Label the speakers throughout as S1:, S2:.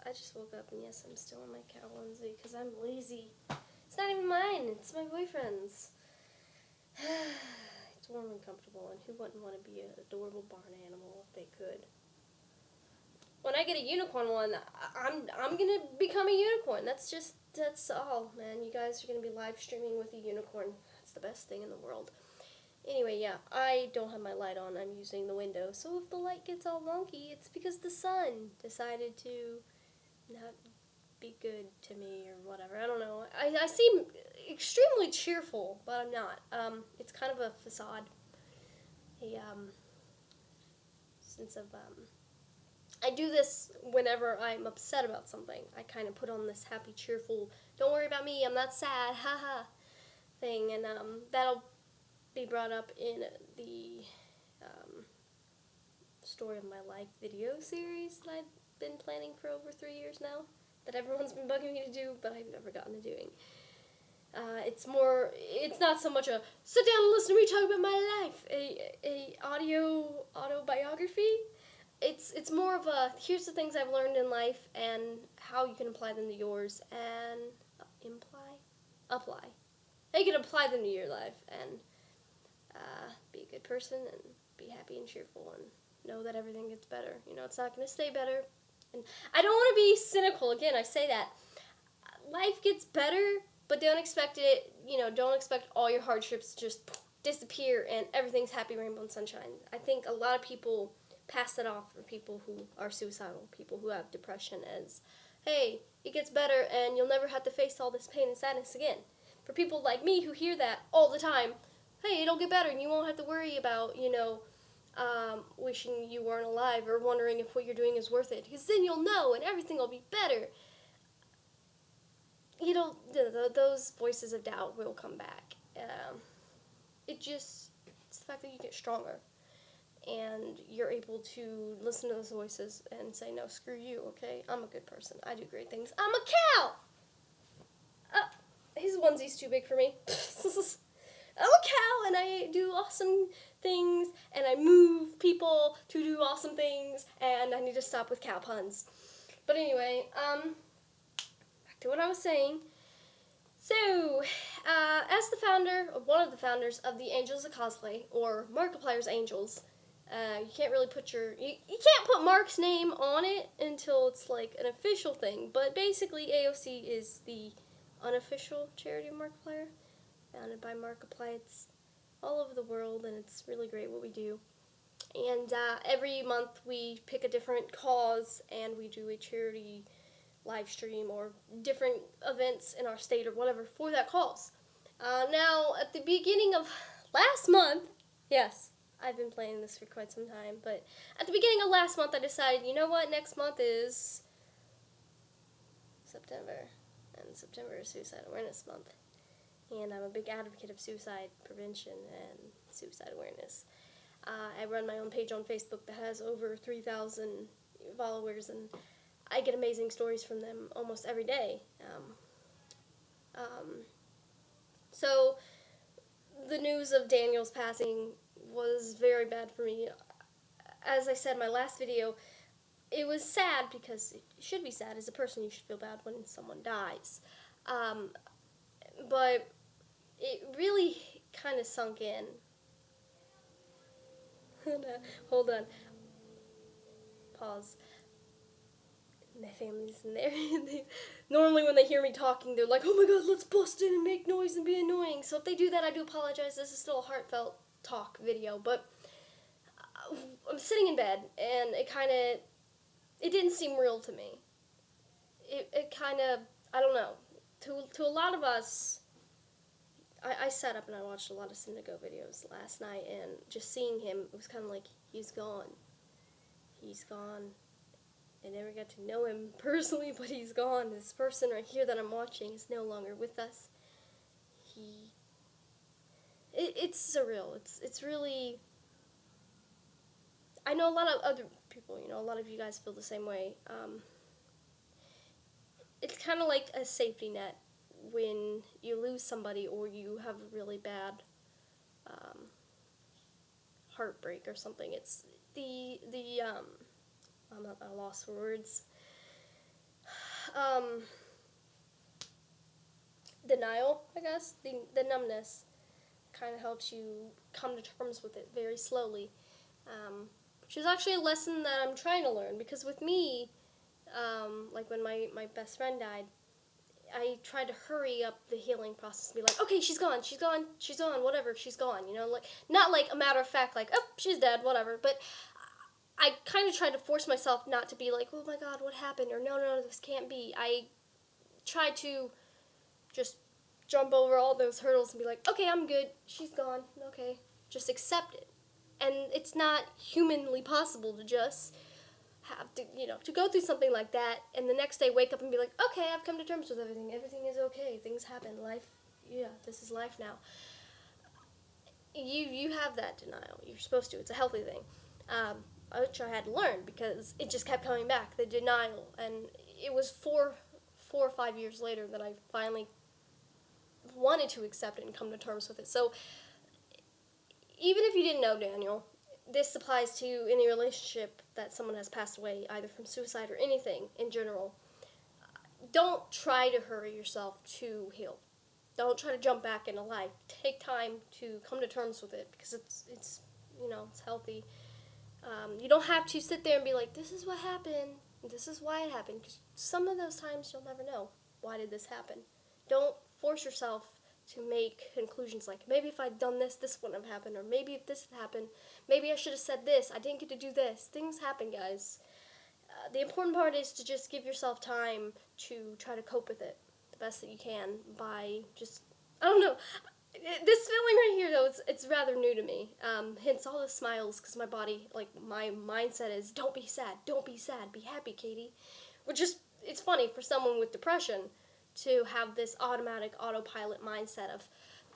S1: I just woke up and yes, I'm still in my cow onesie because I'm lazy. It's not even mine, it's my boyfriend's. It's warm and comfortable, and who wouldn't want to be an adorable barn animal if they could? When I get a unicorn one, I'm gonna become a unicorn. That's all, man. You guys are gonna be live streaming with a unicorn. That's the best thing in the world. Anyway, yeah, I don't have my light on. I'm using the window. So if the light gets all wonky, it's because the sun decided to not be good to me or whatever. I don't know. I seem extremely cheerful, but I'm not. It's kind of a facade. A sense of I do this whenever I'm upset about something. I kind of put on this happy, cheerful, don't worry about me, I'm not sad, haha, thing, and that'll be brought up in the Story of My Life video series that I've been planning for over 3 years now, that everyone's been bugging me to do, but I've never gotten to doing. It's not so much a sit down and listen to me talk about my life, a autobiography. It's more of a here's the things I've learned in life and how you can apply them to yours and apply. How you can apply them to your life and be a good person and be happy and cheerful and know that everything gets better. You know, it's not going to stay better. And I don't want to be cynical. Again, I say that. Life gets better, but don't expect it, don't expect all your hardships to just disappear and everything's happy, rainbow, and sunshine. I think a lot of people pass that off for people who are suicidal, people who have depression as, hey, it gets better and you'll never have to face all this pain and sadness again. For people like me who hear that all the time, hey, it'll get better and you won't have to worry about, wishing you weren't alive or wondering if what you're doing is worth it, because then you'll know and everything will be better. Those voices of doubt will come back. It's the fact that you get stronger and you're able to listen to those voices and say, no, screw you, okay? I'm a good person. I do great things. I'm a cow! His onesie's too big for me. I'm a cow and I do awesome things and I move people to do awesome things and I need to stop with cow puns. But anyway, back to what I was saying. So, as one of the founders of the Angels of Cosplay, or Markiplier's Angels, you can't really you can't put Mark's name on it until it's like an official thing, but basically AOC is the unofficial charity of Markiplier, founded by Markiplier. It's all over the world, and it's really great what we do. And every month we pick a different cause, and we do a charity live stream or different events in our state or whatever for that cause. Now, at the beginning of last month, yes, I've been planning this for quite some time, but at the beginning of last month I decided, you know what, next month is September, and September is Suicide Awareness Month, and I'm a big advocate of suicide prevention and suicide awareness. I run my own page on Facebook that has over 3,000 followers, and I get amazing stories from them almost every day. So the news of Daniel's passing was very bad for me. As I said in my last video, it was sad because it should be sad. As a person, you should feel bad when someone dies. But it really kind of sunk in. Hold on. Pause. My family's in there. Normally when they hear me talking, they're like, oh my god, let's bust in and make noise and be annoying. So if they do that, I do apologize. This is still a heartfelt talk video. But I'm sitting in bed, and it didn't seem real to me. It kind of, I don't know. To a lot of us, I sat up and I watched a lot of Cyndago videos last night, and just seeing him, it was kind of like, he's gone. He's gone. I never got to know him personally, but he's gone. This person right here that I'm watching is no longer with us. It's surreal. It's really, I know a lot of other people, a lot of you guys feel the same way. It's kind of like a safety net when you lose somebody or you have a really bad heartbreak or something. It's I'm at a loss for words. denial, I guess, the numbness kind of helps you come to terms with it very slowly, which is actually a lesson that I'm trying to learn, because with me, like when my best friend died, I tried to hurry up the healing process and be like, okay, she's gone, whatever, she's gone, like, not like a matter of fact, like, oh, she's dead, whatever, but I kind of tried to force myself not to be like, oh my god, what happened, or no, this can't be. I tried to just jump over all those hurdles and be like, okay, I'm good, she's gone, okay, just accept it. And it's not humanly possible to just have to, to go through something like that and the next day wake up and be like, okay, I've come to terms with everything is okay, things happen, life, this is life now. You have that denial, you're supposed to, it's a healthy thing, which I had to learn because it just kept coming back, the denial, and it was 4 or 5 years later that I finally wanted to accept it and come to terms with it. So even if you didn't know, Daniel, this applies to any relationship that someone has passed away, either from suicide or anything in general. Don't try to hurry yourself to heal. Don't try to jump back into life. Take time to come to terms with it because it's healthy. You don't have to sit there and be like, this is what happened, this is why it happened, because some of those times you'll never know, why did this happen? Don't force yourself to make conclusions like, maybe if I'd done this, this wouldn't have happened, or maybe if this had happened, maybe I should have said this, I didn't get to do this. Things happen, guys. The important part is to just give yourself time to try to cope with it the best that you can by just, I don't know, this feeling right here, though, it's rather new to me. Hence all the smiles, because my body, like, my mindset is, don't be sad, be happy, Katie. Which is, it's funny for someone with depression to have this automatic autopilot mindset of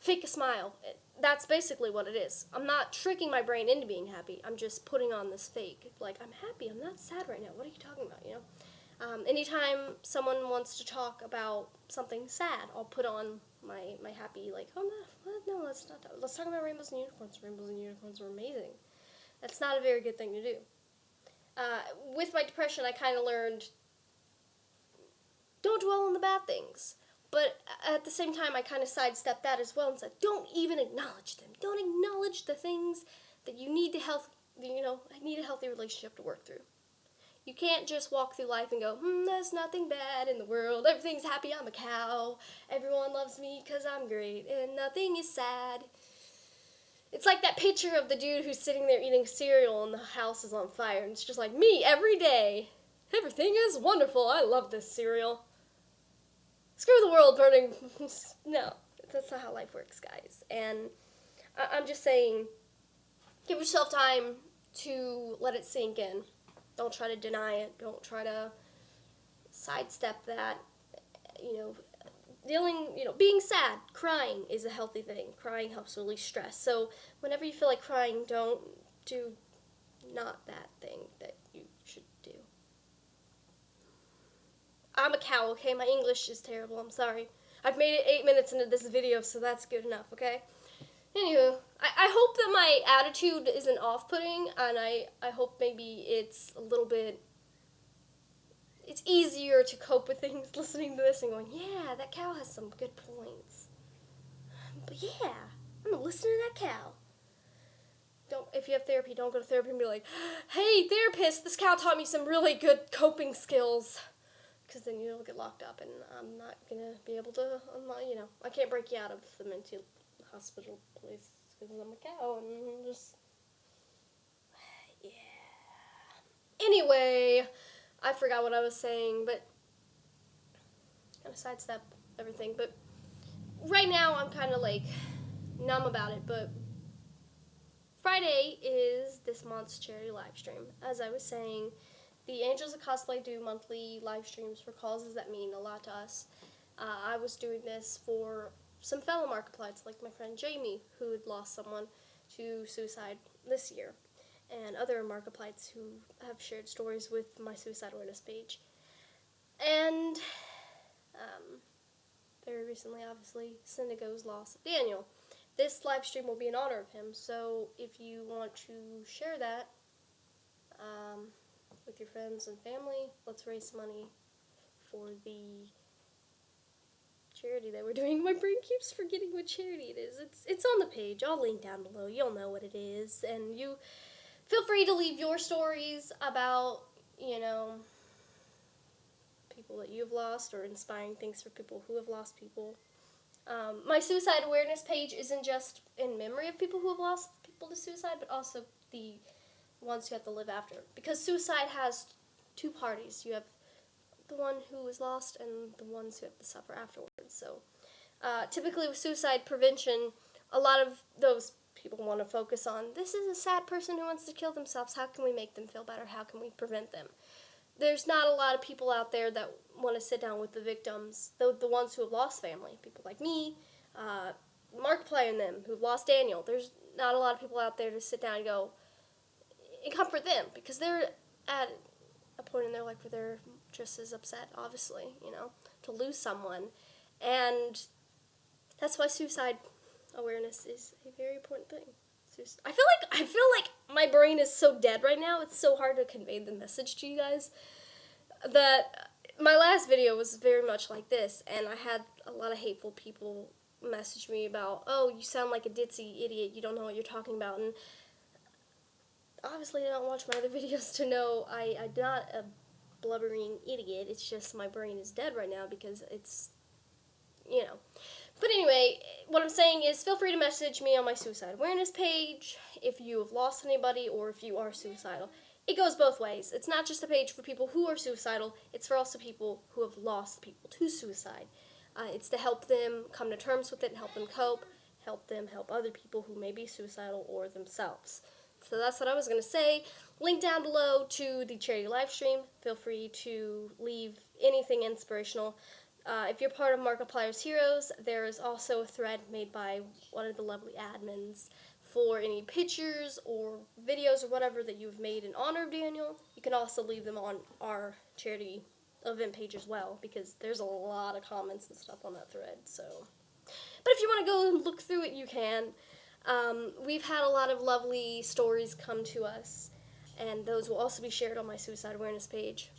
S1: fake a smile. That's basically what it is. I'm not tricking my brain into being happy. I'm just putting on this fake, like, I'm happy, I'm not sad right now. What are you talking about, Anytime someone wants to talk about something sad, I'll put on my happy, like, oh no, let's not talk. Let's talk about rainbows and unicorns. Rainbows and unicorns are amazing. That's not a very good thing to do. With my depression, I kind of learned, don't dwell on the bad things. But at the same time, I kind of sidestepped that as well and said, don't even acknowledge them. Don't acknowledge the things that you need I need a healthy relationship to work through. You can't just walk through life and go, there's nothing bad in the world, everything's happy, I'm a cow, everyone loves me because I'm great, and nothing is sad. It's like that picture of the dude who's sitting there eating cereal and the house is on fire, and it's just like, me, every day. Everything is wonderful, I love this cereal. Screw the world burning. No, that's not how life works, guys. And I'm just saying, give yourself time to let it sink in. Don't try to deny it. Don't try to sidestep that. Being sad, crying is a healthy thing. Crying helps release stress. So whenever you feel like crying, don't do not that thing that you should do. I'm a cow, okay? My English is terrible. I'm sorry. I've made it 8 minutes into this video, so that's good enough, okay? Anywho, I hope that my attitude isn't off-putting, and I hope maybe it's a little bit, it's easier to cope with things listening to this and going, yeah, that cow has some good points. But yeah, I'm gonna listen to that cow. If you have therapy, don't go to therapy and be like, hey, therapist, this cow taught me some really good coping skills. Because then you'll get locked up, and I'm not gonna be able to, I can't break you out of the mental hospital place because I'm a cow, and just, yeah. Anyway, I forgot what I was saying, but kind of sidestep everything, but right now I'm kind of like numb about it, but Friday is this month's charity live stream. As I was saying, the Angels of Cosplay do monthly live streams for causes that mean a lot to us. I was doing this for some fellow Markipliers, like my friend Jamie, who had lost someone to suicide this year, and other Markipliers who have shared stories with my suicide awareness page. And very recently, obviously, Cyndago's loss of Daniel. This live stream will be in honor of him, so if you want to share that with your friends and family, let's raise money for the charity that we're doing. My brain keeps forgetting what charity it is. It's on the page. I'll link down below. You'll know what it is. And you feel free to leave your stories about, people that you've lost or inspiring things for people who have lost people. My suicide awareness page isn't just in memory of people who have lost people to suicide, but also the ones who have to live after. Because suicide has two parties. You have the one who is lost and the ones who have to suffer afterwards. So typically with suicide prevention, a lot of those people want to focus on, this is a sad person who wants to kill themselves. How can we make them feel better? How can we prevent them? There's not a lot of people out there that want to sit down with the victims, the ones who have lost family, people like me, Markiplier and them, who've lost Daniel. There's not a lot of people out there to sit down and go and comfort them, because they're at a point in their life where they're just as upset, obviously, to lose someone. And that's why suicide awareness is a very important thing. I feel like my brain is so dead right now. It's so hard to convey the message to you guys. That my last video was very much like this, and I had a lot of hateful people message me about, oh, you sound like a ditzy idiot. You don't know what you're talking about. And obviously, I don't watch my other videos to know I'm not a blubbering idiot. It's just my brain is dead right now because it's, But anyway, what I'm saying is feel free to message me on my suicide awareness page if you have lost anybody or if you are suicidal. It goes both ways. It's not just a page for people who are suicidal. It's for also people who have lost people to suicide. It's to help them come to terms with it and help them cope, help them help other people who may be suicidal or themselves. So that's what I was going to say. Link down below to the charity live stream. Feel free to leave anything inspirational. If you're part of Markiplier's Heroes, there is also a thread made by one of the lovely admins for any pictures or videos or whatever that you've made in honor of Daniel. You can also leave them on our charity event page as well, because there's a lot of comments and stuff on that thread. So, but if you want to go and look through it, you can. We've had a lot of lovely stories come to us, and those will also be shared on my suicide awareness page.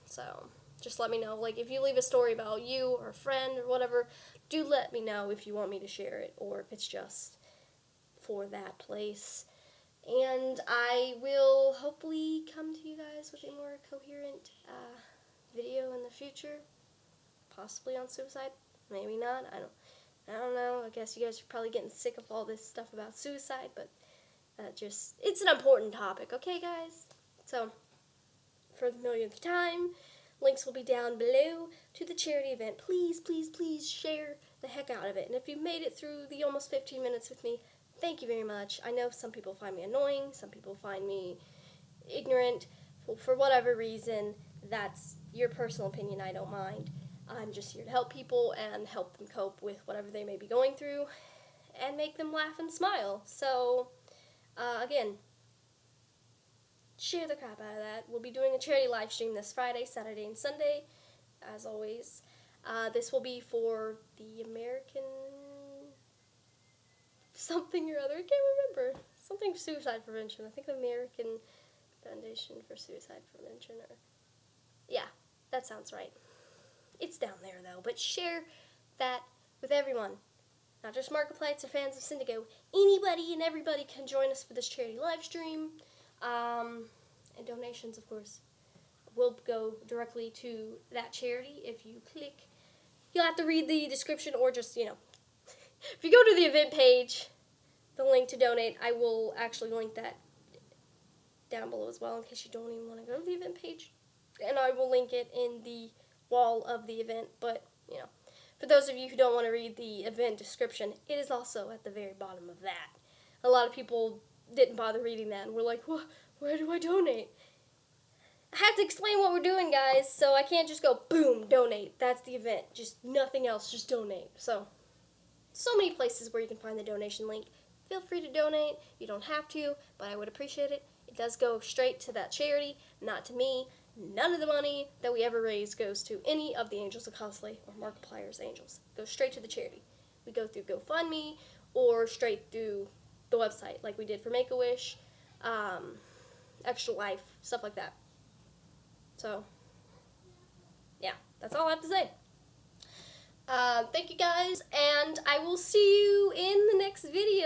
S1: So just let me know. Like, if you leave a story about you or a friend or whatever, do let me know if you want me to share it or if it's just for that place. And I will hopefully come to you guys with a more coherent video in the future. Possibly on suicide. Maybe not. I don't know. I guess you guys are probably getting sick of all this stuff about suicide, but it's an important topic, okay, guys? So, for the millionth time, links will be down below to the charity event. Please, please, please share the heck out of it. And if you made it through the almost 15 minutes with me, thank you very much. I know some people find me annoying, some people find me ignorant. For whatever reason, that's your personal opinion. I don't mind. I'm just here to help people and help them cope with whatever they may be going through and make them laugh and smile. So, again, share the crap out of that. We'll be doing a charity live stream this Friday, Saturday, and Sunday, as always. This will be for the American something or other. I can't remember. Something suicide prevention. I think American Foundation for Suicide Prevention. Yeah, that sounds right. It's down there, though. But share that with everyone. Not just Markipliers or fans of Cyndago. Anybody and everybody can join us for this charity live stream. And donations, of course, will go directly to that charity. If you click, you'll have to read the description or just, if you go to the event page, the link to donate, I will actually link that down below as well in case you don't even want to go to the event page. And I will link it in the wall of the event, but, for those of you who don't want to read the event description, it is also at the very bottom of that. A lot of people didn't bother reading that and were like, where do I donate? I have to explain what we're doing, guys, so I can't just go, boom, donate. That's the event. Just nothing else, just donate. So many places where you can find the donation link. Feel free to donate. You don't have to, but I would appreciate it. It does go straight to that charity, not to me. None of the money that we ever raise goes to any of the Angels of Cosplay or Markiplier's Angels. It goes straight to the charity. We go through GoFundMe or straight through the website like we did for Make-A-Wish, Extra Life, stuff like that. So, yeah. That's all I have to say. Thank you guys, and I will see you in the next video.